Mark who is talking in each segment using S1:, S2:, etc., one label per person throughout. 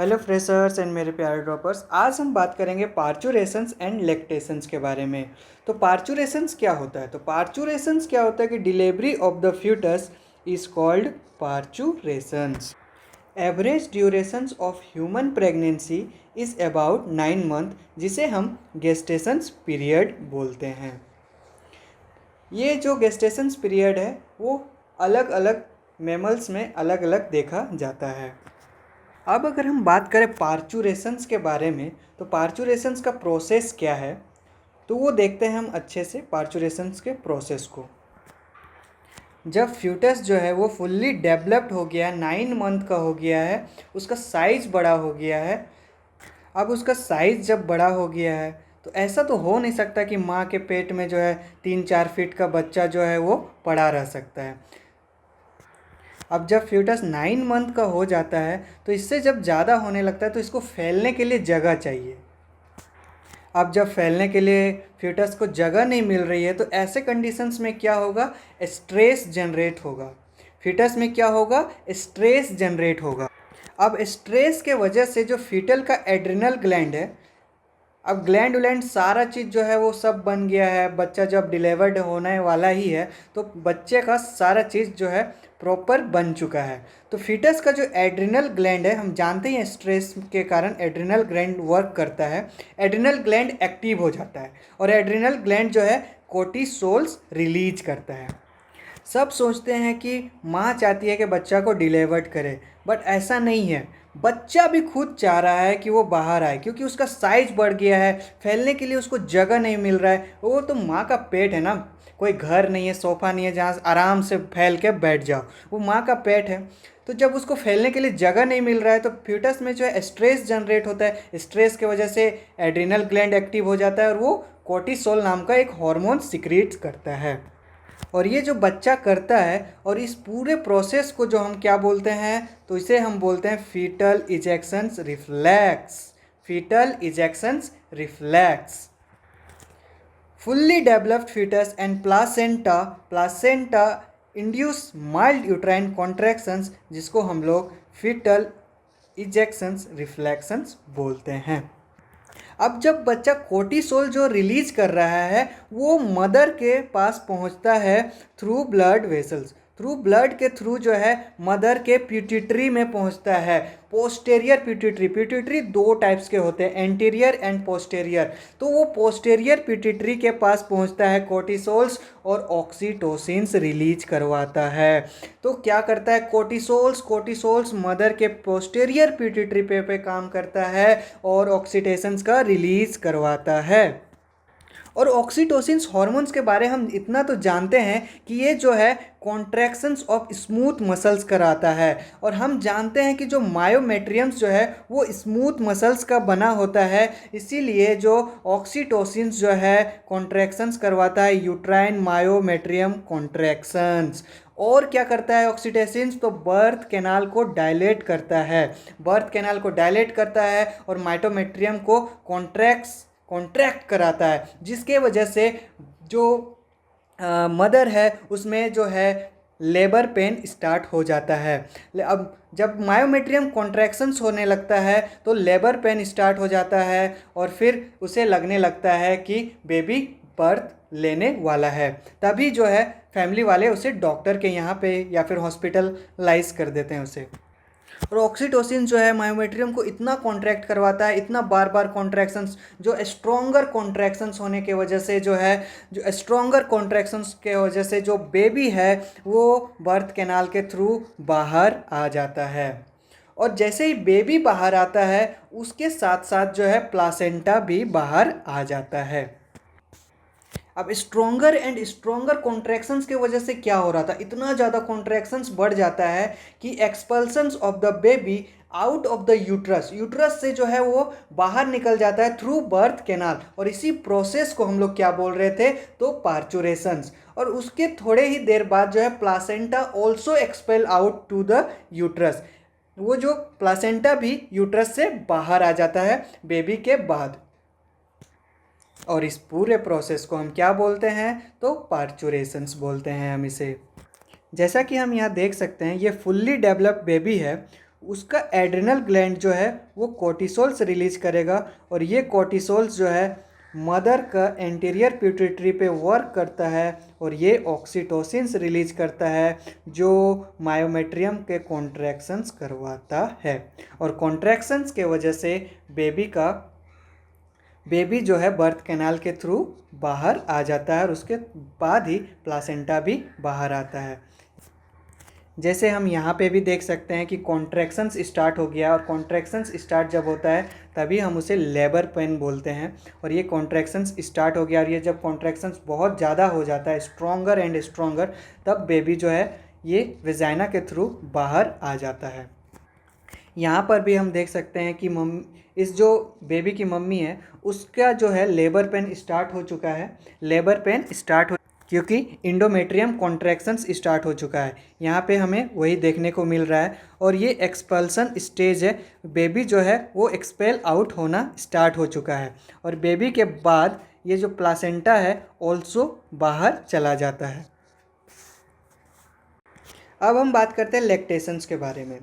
S1: Hello freshers and मेरे प्यारे droppers. आज हम बात करेंगे पार्चुरेशंस एंड लैक्टेशंस के बारे में। तो पार्चुरेशंस क्या होता है? तो पार्चुरेशंस क्या होता है कि delivery of the foetus is called parturitions. Average durations of human pregnancy is about 9 month, जिसे हम गेस्टेशंस पीरियड बोलते हैं। ये जो गेस्टेशंस पीरियड है वो अलग अलग मैमल्स में अलग अलग देखा जाता है। अब अगर हम बात करें पार्चुरेशंस के बारे में, तो पार्चुरेशंस का प्रोसेस क्या है, तो वो देखते हैं हम अच्छे से पार्चुरेशंस के प्रोसेस को। जब फ्यूटस जो है वो फुल्ली डेवलप्ड हो गया है, 9 मंथ का हो गया है, उसका साइज़ बड़ा हो गया है। अब उसका साइज़ जब बड़ा हो गया है तो ऐसा तो हो नहीं सकता कि माँ के पेट में जो है 3-4 फीट का बच्चा जो है वो पड़ा रह सकता है। अब जब फ्यूटस 9 मंथ का हो जाता है तो इससे जब ज़्यादा होने लगता है तो इसको फैलने के लिए जगह चाहिए। अब जब फैलने के लिए फ्यूटस को जगह नहीं मिल रही है तो ऐसे कंडीशंस में क्या होगा, स्ट्रेस जनरेट होगा। फ्यूटस में क्या होगा, स्ट्रेस जनरेट होगा। अब स्ट्रेस के वजह से जो फीटल का एड्रिनल ग्लैंड है, अब ग्लैंड व्लैंड सारा चीज़ जो है वो सब बन गया है। बच्चा जब डिलीवर्ड होने वाला ही है तो बच्चे का सारा चीज़ जो है प्रॉपर बन चुका है। तो फीटस का जो एड्रिनल ग्लैंड है, हम जानते हैं स्ट्रेस के कारण एड्रिनल ग्लैंड वर्क करता है। एड्रिनल ग्लैंड एक्टिव हो जाता है और एड्रिनल ग्लैंड जो है कोर्टिसोल्स रिलीज करता है। सब सोचते हैं कि माँ चाहती है कि बच्चा को डिलीवर्ड करे, बट ऐसा नहीं है। बच्चा भी खुद चाह रहा है कि वो बाहर आए, क्योंकि उसका साइज बढ़ गया है, फैलने के लिए उसको जगह नहीं मिल रहा है। वो तो माँ का पेट है ना, कोई घर नहीं है, सोफ़ा नहीं है जहाँ आराम से फैल के बैठ जाओ। वो माँ का पेट है। तो जब उसको फैलने के लिए जगह नहीं मिल रहा है तो फ्यूटस में जो है स्ट्रेस जनरेट होता है। स्ट्रेस की वजह से एड्रिनल ग्लैंड एक्टिव हो जाता है और वो कोर्टिसोल नाम का एक हार्मोन सिक्रीट करता है। और ये जो बच्चा करता है, और इस पूरे प्रोसेस को जो हम क्या बोलते हैं, तो इसे हम बोलते हैं fetal ejections reflex. Fetal ejections reflex. Fully developed fetus and placenta induce mild uterine contractions, जिसको हम लोग फीटल इजेक्शंस रिफ्लेक्शंस बोलते हैं। अब जब बच्चा कोर्टिसोल जो रिलीज कर रहा है वो मदर के पास पहुंचता है through blood vessels. Through blood के थ्रू जो है मदर के प्यूटिटरी में पहुंचता है। पोस्टेरियर प्यूटिटरी, प्यूटिटरी दो टाइप्स के होते हैं, एंटीरियर एंड पोस्टेरियर। तो वो पोस्टेरियर प्यूटिटरी के पास पहुंचता है कोर्टिसोल्स और ऑक्सीटोसिन्स रिलीज करवाता है। तो क्या करता है कोर्टिसोल्स मदर के पोस्टेरियर प्यूटिटरी पे काम करता है और ऑक्सीटोसिन्स का रिलीज करवाता है। और ऑक्सीटोसिन्स हार्मोन्स के बारे हम इतना तो जानते हैं कि ये जो है कॉन्ट्रैक्शंस ऑफ स्मूथ मसल्स कराता है। और हम जानते हैं कि जो मायोमेट्रियम्स जो है वो स्मूथ मसल्स का बना होता है, इसीलिए जो ऑक्सीटोसिन्स जो है कॉन्ट्रैक्शंस करवाता है, यूट्राइन मायोमेट्रियम कॉन्ट्रैक्शंस। और क्या करता है ऑक्सीटोसिन्स, तो बर्थ कैनाल को डायलेट करता है। बर्थ कैनाल को डायलेट करता है और माइटोमेट्रियम को कॉन्ट्रैक्ट कराता है, जिसके वजह से जो मदर है उसमें जो है लेबर पेन स्टार्ट हो जाता है। अब जब मायोमेट्रियम कॉन्ट्रैक्शंस होने लगता है तो लेबर पेन स्टार्ट हो जाता है और फिर उसे लगने लगता है कि बेबी बर्थ लेने वाला है। तभी जो है फैमिली वाले उसे डॉक्टर के यहाँ पे या फिर हॉस्पिटलाइज कर देते हैं उसे। और ऑक्सीटोसिन जो है मायोमेट्रियम को इतना कॉन्ट्रैक्ट करवाता है, इतना बार बार कॉन्ट्रैक्शंस, जो स्ट्रॉन्गर कॉन्ट्रैक्शंस होने के वजह से जो है, जो स्ट्रॉन्गर कॉन्ट्रैक्शंस के वजह से जो बेबी है वो बर्थ कैनाल के थ्रू बाहर आ जाता है। और जैसे ही बेबी बाहर आता है उसके साथ साथ जो है प्लासेंटा भी बाहर आ जाता है। अब स्ट्रॉन्गर एंड स्ट्रॉन्गर कॉन्ट्रैक्शंस की वजह से क्या हो रहा था, इतना ज़्यादा कॉन्ट्रैक्शंस बढ़ जाता है कि expulsions of the baby out of the uterus, uterus से जो है वो बाहर निकल जाता है थ्रू बर्थ कैनाल। और इसी प्रोसेस को हम लोग क्या बोल रहे थे, तो पार्चुरेशंस। और उसके थोड़े ही देर बाद जो है placenta also expel out to the uterus. वो जो प्लासेंटा भी यूट्रस से बाहर आ जाता है बेबी के बाद। और इस पूरे प्रोसेस को हम क्या बोलते हैं, तो पार्चुरेशंस बोलते हैं हम इसे। जैसा कि हम यहाँ देख सकते हैं ये फुल्ली डेवलप्ड बेबी है, उसका एड्रिनल ग्लैंड जो है वो कोर्टिसोल्स रिलीज करेगा, और ये कोर्टिसोल्स जो है मदर का एंटीरियर पिट्यूटरी पे वर्क करता है, और ये ऑक्सीटोसिन्स रिलीज करता है जो मायोमेट्रियम के कॉन्ट्रैक्शंस करवाता है, और कॉन्ट्रैक्शंस के वजह से बेबी जो है बर्थ कैनाल के थ्रू बाहर आ जाता है, और उसके बाद ही प्लासेंटा भी बाहर आता है। जैसे हम यहाँ पे भी देख सकते हैं कि कॉन्ट्रैक्शंस स्टार्ट हो गया, और कॉन्ट्रैक्शंस स्टार्ट जब होता है तभी हम उसे लेबर पेन बोलते हैं, और ये कॉन्ट्रैक्शंस स्टार्ट हो गया, और ये जब कॉन्ट्रैक्शंस बहुत ज़्यादा हो जाता है, स्ट्रॉन्गर एंड स्ट्रॉन्गर, तब बेबी जो है ये वेजाइना के थ्रू बाहर आ जाता है। यहाँ पर भी हम देख सकते हैं कि इस जो बेबी की मम्मी है उसका जो है लेबर पेन स्टार्ट हो चुका है, लेबर पेन स्टार्ट हो क्योंकि इंडोमेट्रियम कॉन्ट्रैक्शंस स्टार्ट हो चुका है। यहाँ पे हमें वही देखने को मिल रहा है, और ये एक्सपल्सन स्टेज है, बेबी जो है वो एक्सपेल आउट होना स्टार्ट हो चुका है, और बेबी के बाद ये जो प्लासेंटा है ऑल्सो बाहर चला जाता है। अब हम बात करते हैं लैक्टेशंस के बारे में।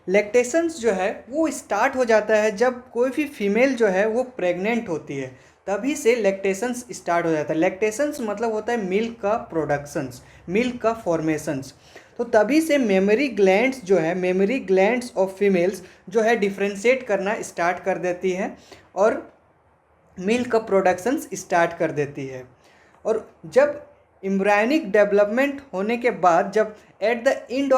S1: लैक्टेशंस जो है वो स्टार्ट हो जाता है जब कोई भी फीमेल जो है वो प्रेग्नेंट होती है, तभी से लैक्टेशंस स्टार्ट हो जाता है। लैक्टेशंस मतलब होता है मिल्क का प्रोडक्शंस, मिल्क का फॉर्मेशंस। तो तभी से मेमरी ग्लैंड्स जो है, मेमरी ग्लैंड्स ऑफ फीमेल्स जो है डिफ्रेंशिएट करना स्टार्ट कर देती है, और मिल्क का प्रोडक्शंस स्टार्ट कर देती है। और जब एम्ब्रायनिक डेवलपमेंट होने के बाद, जब at the end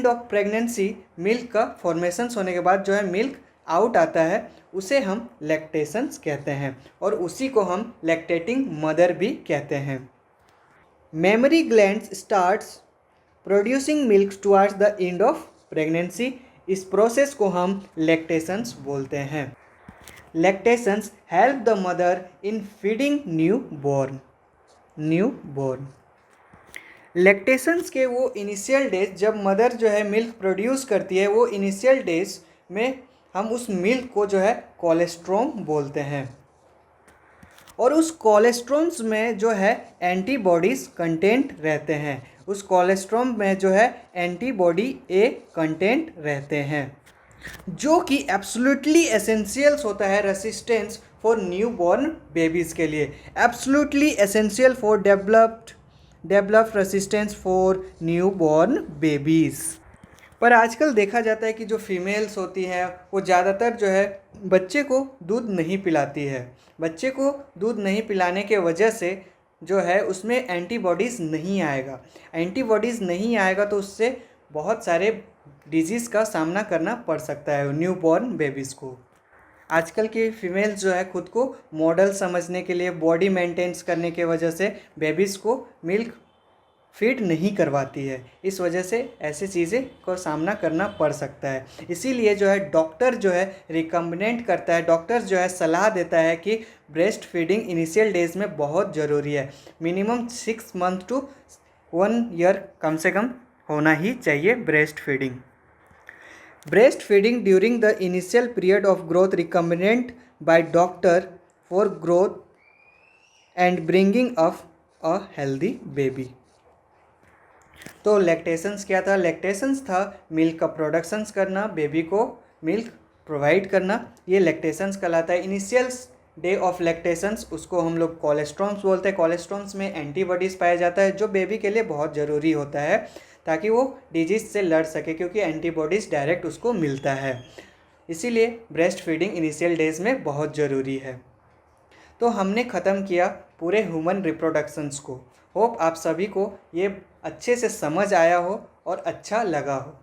S1: of pregnancy milk का फॉर्मेशंस होने के बाद जो है मिल्क आउट आता है, उसे हम लैक्टेशंस कहते हैं, और उसी को हम लैक्टेटिंग मदर भी कहते हैं। Mammary glands starts producing milk towards the end of pregnancy, इस प्रोसेस को हम लैक्टेशंस बोलते हैं। Lactations help the mother in feeding new born. Lactations के वो इनिशियल डेज जब मदर जो है मिल्क प्रोड्यूस करती है, वो इनिशियल डेज में हम उस मिल्क को जो है कोलेस्ट्रॉम बोलते हैं, और उस कोलेस्ट्रॉम्स में जो है एंटीबॉडीज़ कंटेंट रहते हैं, उस कोलेस्ट्रॉम में जो है एंटीबॉडी ए कंटेंट रहते हैं, जो कि एब्सोल्युटली एसेंशियल्स होता है resistance for new born babies के लिए, absolutely essential for develop resistance for new born babies. पर आजकल देखा जाता है कि जो फीमेल्स होती हैं वो ज़्यादातर जो है बच्चे को दूध नहीं पिलाती है। बच्चे को दूध नहीं पिलाने के वजह से जो है उसमें एंटीबॉडीज़ नहीं आएगा, तो उससे बहुत सारे डिजीज़ का सामना करना पड़ सकता है न्यू बॉर्न बेबीज़ को। आजकल की फीमेल्स जो है खुद को मॉडल समझने के लिए, बॉडी मेंटेन्स करने के वजह से बेबीज़ को मिल्क फीड नहीं करवाती है, इस वजह से ऐसी चीज़ें को सामना करना पड़ सकता है। इसीलिए जो है डॉक्टर जो है रिकमेंड करता है, डॉक्टर जो है सलाह देता है कि ब्रेस्ट फीडिंग इनिशियल डेज में बहुत ज़रूरी है। मिनिमम 6 मंथ टू 1 ईयर कम से कम होना ही चाहिए breast feeding. Breast feeding during the initial period of growth recommended by doctor for growth and bringing up a healthy baby. तो लैक्टेशंस क्या था? लैक्टेशंस था मिल्क का प्रोडक्शंस करना, बेबी को मिल्क प्रोवाइड करना, ये लैक्टेशंस कहलाता है। इनिशियल डे ऑफ लैक्टेशंस उसको हम लोग कोलेस्ट्रॉम्स बोलते हैं। कोलेस्ट्रॉम्स में एंटीबॉडीज़ पाया जाता है जो बेबी के लिए बहुत ज़रूरी होता है ताकि वो डिजीज़ से लड़ सके, क्योंकि एंटीबॉडीज़ डायरेक्ट उसको मिलता है। इसीलिए ब्रेस्ट फीडिंग इनिशियल डेज में बहुत ज़रूरी है। तो हमने ख़त्म किया पूरे ह्यूमन रिप्रोडक्शंस को। होप आप सभी को ये अच्छे से समझ आया हो और अच्छा लगा हो।